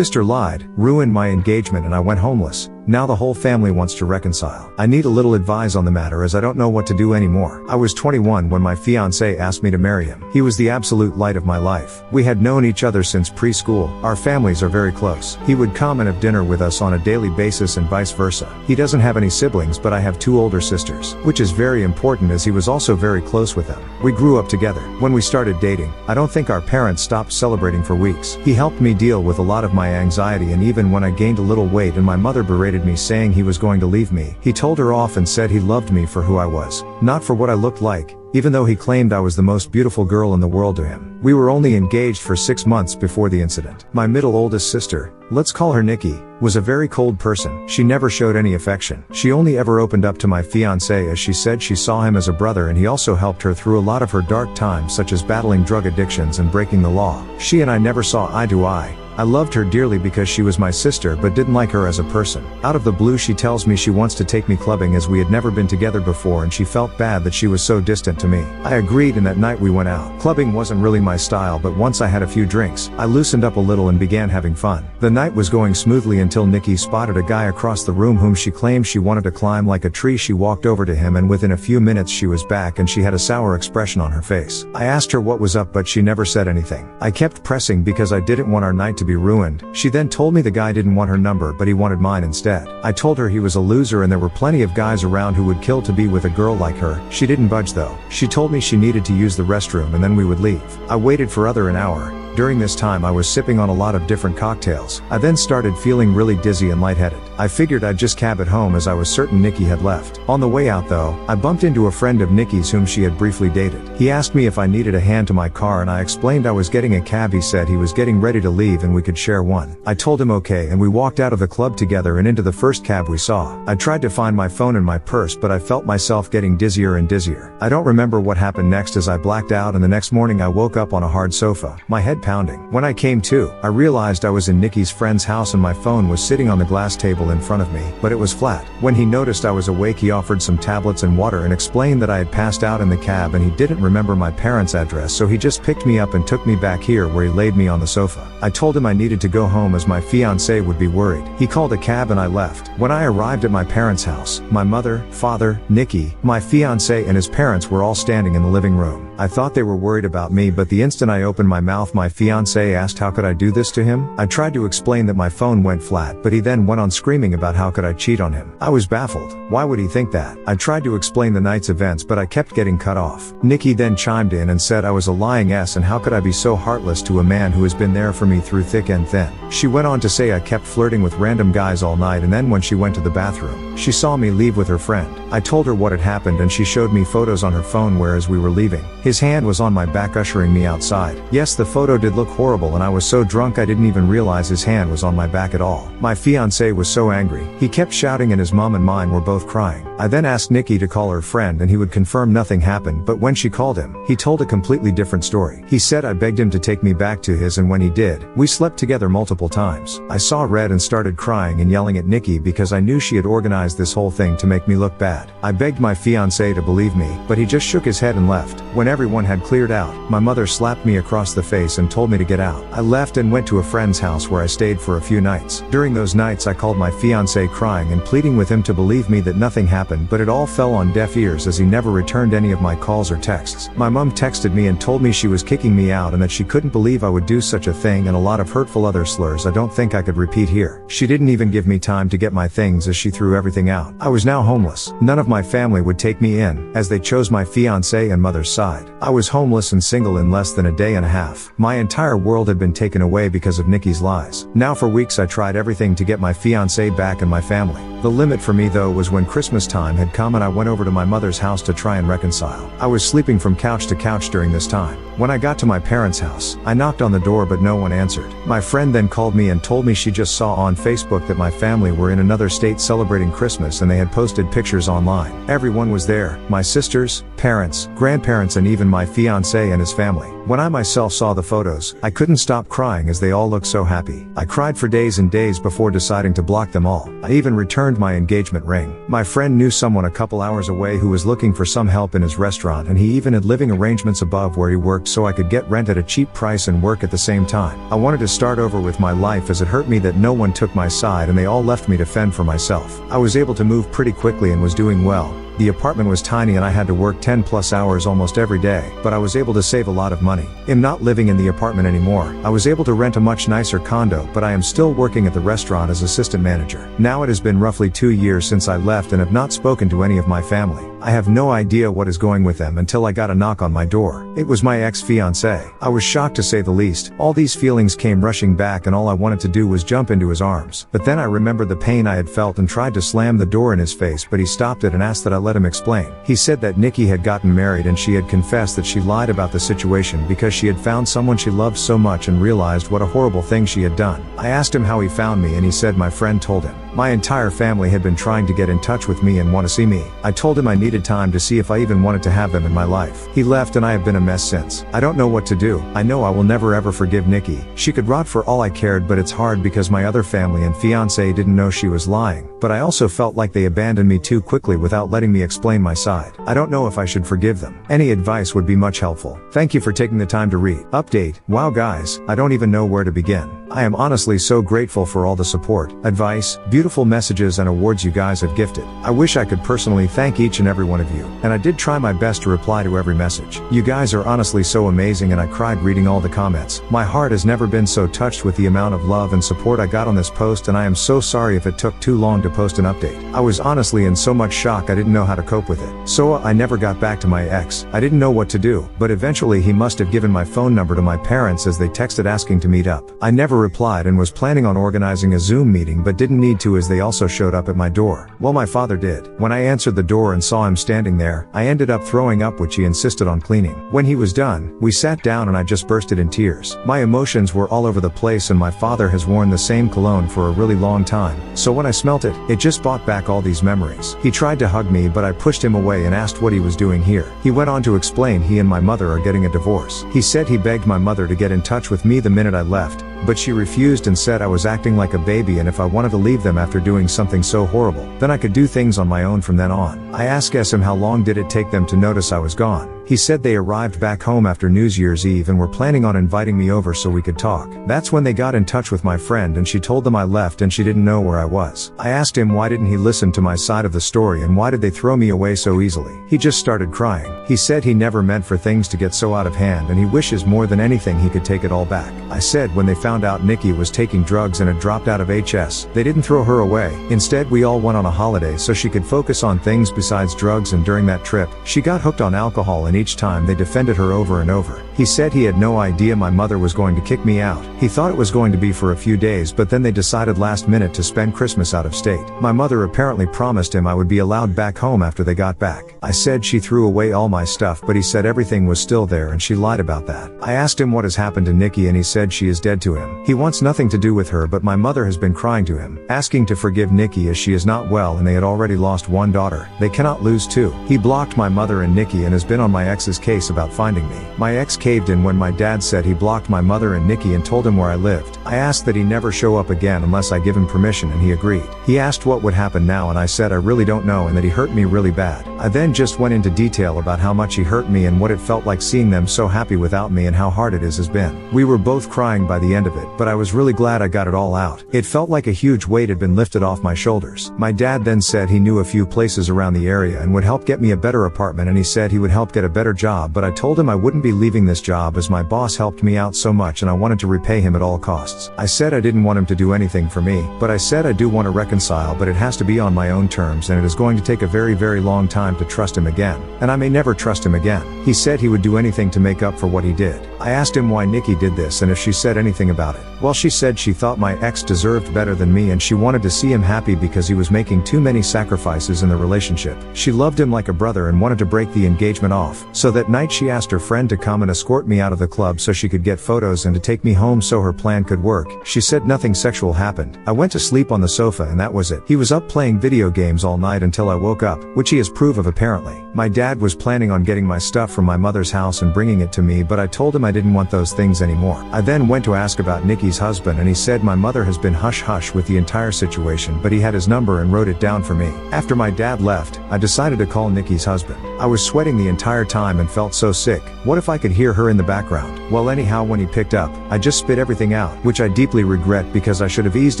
sister lied, ruined my engagement, and I went homeless. Now the whole family wants to reconcile. I need a little advice on the matter as I don't know what to do anymore. I was 21 when my fiancé asked me to marry him. He was the absolute light of my life. We had known each other since preschool. Our families are very close. He would come and have dinner with us on a daily basis and vice versa. He doesn't have any siblings, but I have 2 older sisters, which is very important as he was also very close with them. We grew up together. When we started dating, I don't think our parents stopped celebrating for weeks. He helped me deal with a lot of my anxiety, and even when I gained a little weight and my mother berated me saying he was going to leave me, he told her off and said he loved me for who I was, not for what I looked like, even though he claimed I was the most beautiful girl in the world to him. We were only engaged for 6 months before the incident. My middle oldest sister, let's call her Nikki, was a very cold person. She never showed any affection. She only ever opened up to my fiancé as she said she saw him as a brother, and he also helped her through a lot of her dark times, such as battling drug addictions and breaking the law. She and I never saw eye to eye. I loved her dearly because she was my sister but didn't like her as a person. Out of the blue she tells me she wants to take me clubbing as we had never been together before, and she felt bad that she was so distant to me. I agreed, and that night we went out. Clubbing wasn't really my style, but once I had a few drinks, I loosened up a little and began having fun. The night was going smoothly until Nikki spotted a guy across the room whom she claimed she wanted to climb like a tree. She walked over to him, and within a few minutes she was back and she had a sour expression on her face. I asked her what was up, but she never said anything. I kept pressing because I didn't want our night to be ruined. She then told me the guy didn't want her number but he wanted mine instead. I told her he was a loser and there were plenty of guys around who would kill to be with a girl like her. She didn't budge though. She told me she needed to use the restroom and then we would leave. I waited for an hour. During this time I was sipping on a lot of different cocktails. I then started feeling really dizzy and lightheaded. I figured I'd just cab it home as I was certain Nikki had left. On the way out though, I bumped into a friend of Nikki's whom she had briefly dated. He asked me if I needed a hand to my car and I explained I was getting a cab. He said he was getting ready to leave and we could share one. I told him okay and we walked out of the club together and into the first cab we saw. I tried to find my phone in my purse but I felt myself getting dizzier and dizzier. I don't remember what happened next as I blacked out, and the next morning I woke up on a hard sofa, my head pounding. When I came to, I realized I was in Nikki's friend's house and my phone was sitting on the glass table in front of me, but it was flat. When he noticed I was awake, he offered some tablets and water and explained that I had passed out in the cab and he didn't remember my parents' address, so he just picked me up and took me back here where he laid me on the sofa. I told him I needed to go home as my fiancé would be worried. He called a cab and I left. When I arrived at my parents' house, my mother, father, Nikki, my fiancé and his parents were all standing in the living room. I thought they were worried about me, but the instant I opened my mouth, my fiancé asked how could I do this to him. I tried to explain that my phone went flat, but he then went on screaming about how could I cheat on him. I was baffled. Why would he think that? I tried to explain the night's events but I kept getting cut off. Nikki then chimed in and said I was a lying ass and how could I be so heartless to a man who has been there for me through thick and thin. She went on to say I kept flirting with random guys all night, and then when she went to the bathroom, she saw me leave with her friend. I told her what had happened and she showed me photos on her phone where as we were leaving, his hand was on my back ushering me outside. Yes, the photo did look horrible and I was so drunk I didn't even realize his hand was on my back at all. My fiancé was so angry. He kept shouting and his mom and mine were both crying. I then asked Nikki to call her friend and he would confirm nothing happened, but when she called him, he told a completely different story. He said I begged him to take me back to his, and when he did, we slept together multiple times. I saw red and started crying and yelling at Nikki because I knew she had organized this whole thing to make me look bad. I begged my fiancé to believe me, but he just shook his head and left. When everyone had cleared out, my mother slapped me across the face and told me to get out. I left and went to a friend's house where I stayed for a few nights. During those nights I called my fiancé crying and pleading with him to believe me that nothing happened, but it all fell on deaf ears as he never returned any of my calls or texts. My mom texted me and told me she was kicking me out and that she couldn't believe I would do such a thing, and a lot of hurtful other slurs I don't think I could repeat here. She didn't even give me time to get my things as she threw everything out. I was now homeless. None of my family would take me in, as they chose my fiancé and mother's side. I was homeless and single in less than a day and a half. My entire world had been taken away because of Nikki's lies. Now for weeks I tried everything to get my fiancé back and my family. The limit for me though was when Christmas time had come and I went over to my mother's house to try and reconcile. I was sleeping from couch to couch during this time. When I got to my parents' house, I knocked on the door but no one answered. My friend then called me and told me she just saw on Facebook that my family were in another state celebrating Christmas and they had posted pictures online. Everyone was there, my sisters, parents, grandparents, and even my fiancé and his family. When I myself saw the photos, I couldn't stop crying as they all looked so happy. I cried for days and days before deciding to block them all. I even returned my engagement ring. My friend knew someone a couple hours away who was looking for some help in his restaurant, and he even had living arrangements above where he worked so I could get rent at a cheap price and work at the same time. I wanted to start over with my life as it hurt me that no one took my side and they all left me to fend for myself. I was able to move pretty quickly and was doing well. The apartment was tiny and I had to work 10+ hours almost every day, but I was able to save a lot of money. I'm not living in the apartment anymore. I was able to rent a much nicer condo, but I am still working at the restaurant as assistant manager. Now it has been roughly 2 years since I left and have not spoken to any of my family. I have no idea what is going with them until I got a knock on my door. It was my ex-fiancé. I was shocked to say the least. All these feelings came rushing back and all I wanted to do was jump into his arms. But then I remembered the pain I had felt and tried to slam the door in his face, but he stopped it and asked that I let him explain. He said that Nikki had gotten married and she had confessed that she lied about the situation because she had found someone she loved so much and realized what a horrible thing she had done. I asked him how he found me and he said my friend told him. My entire family had been trying to get in touch with me and want to see me. I told him I needed time to see if I even wanted to have them in my life. He left and I have been a mess since. I don't know what to do. I know I will never ever forgive Nikki. She could rot for all I cared, but it's hard because my other family and fiancé didn't know she was lying. But I also felt like they abandoned me too quickly without letting me explain my side. I don't know if I should forgive them. Any advice would be much helpful. Thank you for taking the time to read. Update. Wow guys, I don't even know where to begin. I am honestly so grateful for all the support, advice, beautiful messages and awards you guys have gifted. I wish I could personally thank each and every one of you, and I did try my best to reply to every message. You guys are honestly so amazing and I cried reading all the comments. My heart has never been so touched with the amount of love and support I got on this post, and I am so sorry if it took too long to post an update. I was honestly in so much shock I didn't know how to cope with it. So I never got back to my ex. I didn't know what to do, but eventually he must have given my phone number to my parents as they texted asking to meet up. I never replied and was planning on organizing a Zoom meeting but didn't need to as they also showed up at my door. Well, my father did. When I answered the door and saw him standing there, I ended up throwing up, which he insisted on cleaning. When he was done, we sat down and I just bursted in tears. My emotions were all over the place and my father has worn the same cologne for a really long time, so when I smelt it, it just brought back all these memories. He tried to hug me but I pushed him away and asked what he was doing here. He went on to explain he and my mother are getting a divorce. He said he begged my mother to get in touch with me the minute I left, but she refused and said I was acting like a baby and if I wanted to leave them after doing something so horrible, then I could do things on my own from then on. I asked him how long did it take them to notice I was gone. He said they arrived back home after New Year's Eve and were planning on inviting me over so we could talk. That's when they got in touch with my friend and she told them I left and she didn't know where I was. I asked him why didn't he listen to my side of the story and why did they throw me away so easily. He just started crying. He said he never meant for things to get so out of hand and he wishes more than anything he could take it all back. I said when they found out Nikki was taking drugs and had dropped out of HS, they didn't throw her away. Instead we all went on a holiday so she could focus on things besides drugs, and during that trip, she got hooked on alcohol and each time they defended her over and over. He said he had no idea my mother was going to kick me out. He thought it was going to be for a few days but then they decided last minute to spend Christmas out of state. My mother apparently promised him I would be allowed back home after they got back. I said she threw away all my stuff but he said everything was still there and she lied about that. I asked him what has happened to Nikki and he said she is dead to him. He wants nothing to do with her but my mother has been crying to him, asking to forgive Nikki as she is not well and they had already lost one daughter. They cannot lose two. He blocked my mother and Nikki and has been on my ex's case about finding me. My ex caved in when my dad said he blocked my mother and Nikki and told him where I lived. I asked that he never show up again unless I give him permission and he agreed. He asked what would happen now and I said I really don't know and that he hurt me really bad. I then just went into detail about how much he hurt me and what it felt like seeing them so happy without me and how hard it has been. We were both crying by the end of it, but I was really glad I got it all out. It felt like a huge weight had been lifted off my shoulders. My dad then said he knew a few places around the area and would help get me a better apartment, and he said he would help get a better job, but I told him I wouldn't be leaving this job as my boss helped me out so much and I wanted to repay him at all costs. I said I didn't want him to do anything for me, but I said I do want to reconcile, but it has to be on my own terms and it is going to take a very, very long time to trust him again, and I may never trust him again. He said he would do anything to make up for what he did. I asked him why Nikki did this and if she said anything about it. Well, she said she thought my ex deserved better than me and she wanted to see him happy because he was making too many sacrifices in the relationship. She loved him like a brother and wanted to break the engagement off. So that night she asked her friend to come and a escort me out of the club so she could get photos and to take me home so her plan could work. She said nothing sexual happened. I went to sleep on the sofa and that was it. He was up playing video games all night until I woke up, which he has proof of apparently. My dad was planning on getting my stuff from my mother's house and bringing it to me, but I told him I didn't want those things anymore. I then went to ask about Nikki's husband and he said my mother has been hush-hush with the entire situation, but he had his number and wrote it down for me. After my dad left, I decided to call Nikki's husband. I was sweating the entire time and felt so sick. What if I could hear her in the background? Well, anyhow, when he picked up, I just spit everything out, which I deeply regret because I should have eased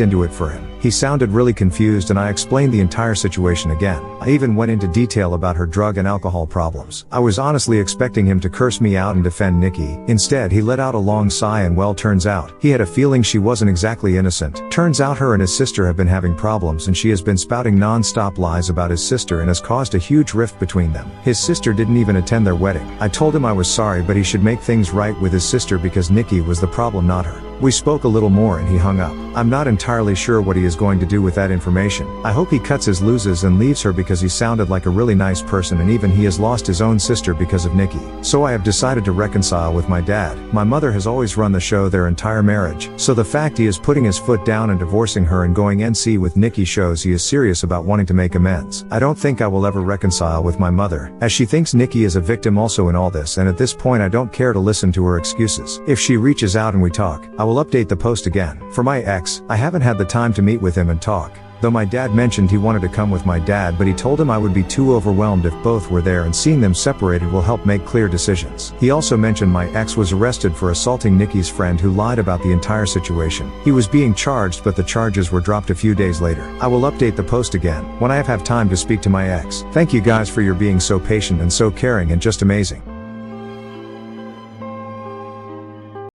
into it for him. He sounded really confused and I explained the entire situation again. I even went into detail about her drug and alcohol problems. I was honestly expecting him to curse me out and defend Nikki. Instead, he let out a long sigh and well, turns out, he had a feeling she wasn't exactly innocent. Turns out her and his sister have been having problems and she has been spouting non-stop lies about his sister and has caused a huge rift between them. His sister didn't even attend their wedding. I told him I was sorry, but he should make things right with his sister because Nikki was the problem, not her. We spoke a little more and he hung up. I'm not entirely sure what he is going to do with that information. I hope he cuts his loses and leaves her because he sounded like a really nice person and even he has lost his own sister because of Nikki. So I have decided to reconcile with my dad. My mother has always run the show their entire marriage, so the fact he is putting his foot down and divorcing her and going NC with Nikki shows he is serious about wanting to make amends. I don't think I will ever reconcile with my mother, as she thinks Nikki is a victim also in all this, and at this point I don't care to listen to her excuses. If she reaches out and we talk, I will update the post again. For my ex, I haven't had the time to meet with him and talk. Though my dad mentioned he wanted to come with my dad, but he told him I would be too overwhelmed if both were there and seeing them separated will help make clear decisions. He also mentioned my ex was arrested for assaulting Nikki's friend who lied about the entire situation. He was being charged but the charges were dropped a few days later. I will update the post again when I have time to speak to my ex. Thank you guys for your being so patient and so caring and just amazing.